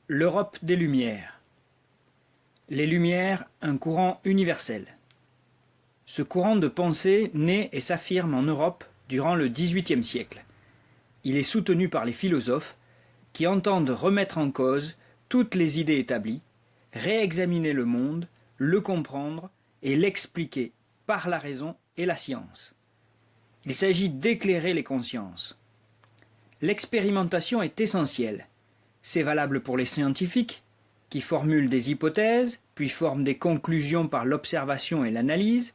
L'Europe des Lumières. Les Lumières, un courant universel. Ce courant de pensée naît et s'affirme en Europe durant le XVIIIe siècle. Il est soutenu par les philosophes qui entendent remettre en cause toutes les idées établies, réexaminer le monde, le comprendre et l'expliquer par la raison et la science. Il s'agit d'éclairer les consciences. L'expérimentation est essentielle. C'est valable pour les scientifiques, qui formulent des hypothèses, puis forment des conclusions par l'observation et l'analyse.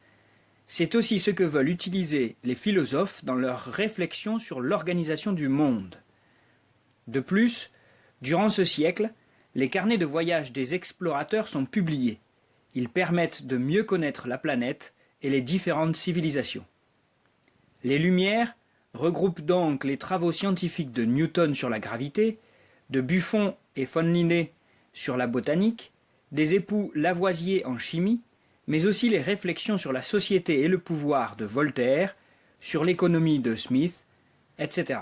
C'est aussi ce que veulent utiliser les philosophes dans leurs réflexions sur l'organisation du monde. De plus, durant ce siècle, les carnets de voyage des explorateurs sont publiés. Ils permettent de mieux connaître la planète et les différentes civilisations. Les Lumières regroupent donc les travaux scientifiques de Newton sur la gravité, de Buffon et von Linné sur la botanique, des époux Lavoisier en chimie, mais aussi les réflexions sur la société et le pouvoir de Voltaire, sur l'économie de Smith, etc.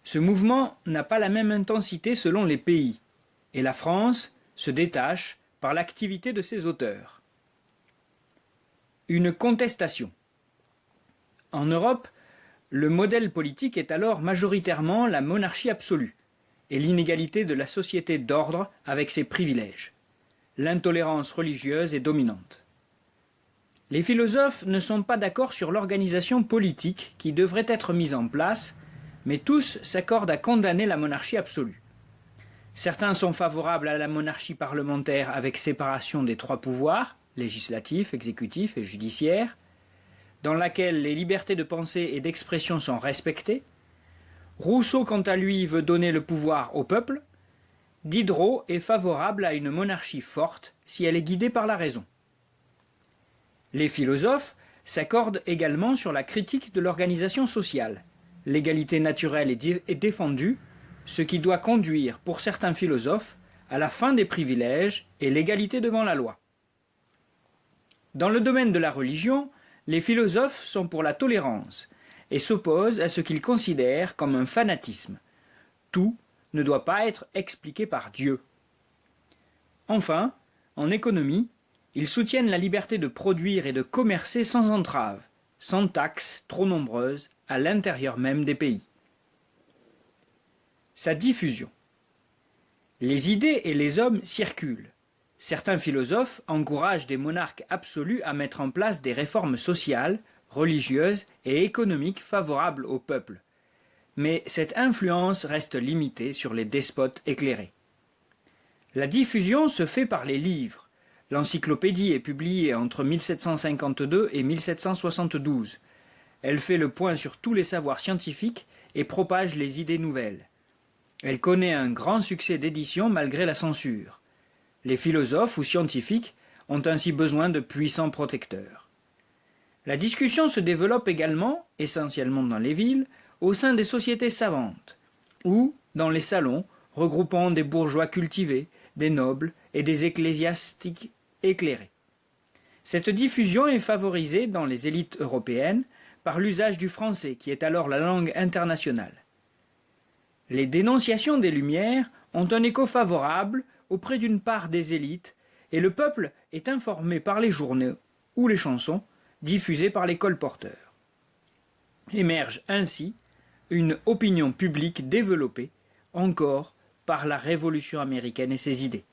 Ce mouvement n'a pas la même intensité selon les pays, et la France se détache par l'activité de ses auteurs. Une contestation. En Europe, le modèle politique est alors majoritairement la monarchie absolue et l'inégalité de la société d'ordre avec ses privilèges. L'intolérance religieuse est dominante. Les philosophes ne sont pas d'accord sur l'organisation politique qui devrait être mise en place, mais tous s'accordent à condamner la monarchie absolue. Certains sont favorables à la monarchie parlementaire avec séparation des trois pouvoirs, législatif, exécutif et judiciaire, dans laquelle les libertés de pensée et d'expression sont respectées. Rousseau, quant à lui, veut donner le pouvoir au peuple. Diderot est favorable à une monarchie forte si elle est guidée par la raison. Les philosophes s'accordent également sur la critique de l'organisation sociale. L'égalité naturelle est défendue, ce qui doit conduire, pour certains philosophes, à la fin des privilèges et l'égalité devant la loi. Dans le domaine de la religion, les philosophes sont pour la tolérance et s'opposent à ce qu'ils considèrent comme un fanatisme. Tout ne doit pas être expliqué par Dieu. Enfin, en économie, ils soutiennent la liberté de produire et de commercer sans entrave, sans taxes trop nombreuses à l'intérieur même des pays. Sa diffusion. Les idées et les hommes circulent. Certains philosophes encouragent des monarques absolus à mettre en place des réformes sociales, religieuses et économiques favorables au peuple. Mais cette influence reste limitée sur les despotes éclairés. La diffusion se fait par les livres. L'encyclopédie est publiée entre 1752 et 1772. Elle fait le point sur tous les savoirs scientifiques et propage les idées nouvelles. Elle connaît un grand succès d'édition malgré la censure. Les philosophes ou scientifiques ont ainsi besoin de puissants protecteurs. La discussion se développe également, essentiellement dans les villes, au sein des sociétés savantes, ou dans les salons regroupant des bourgeois cultivés, des nobles et des ecclésiastiques éclairés. Cette diffusion est favorisée dans les élites européennes par l'usage du français, qui est alors la langue internationale. Les dénonciations des Lumières ont un écho favorable auprès d'une part des élites, et le peuple est informé par les journaux ou les chansons diffusées par les colporteurs. Émerge ainsi une opinion publique développée encore par la Révolution américaine et ses idées.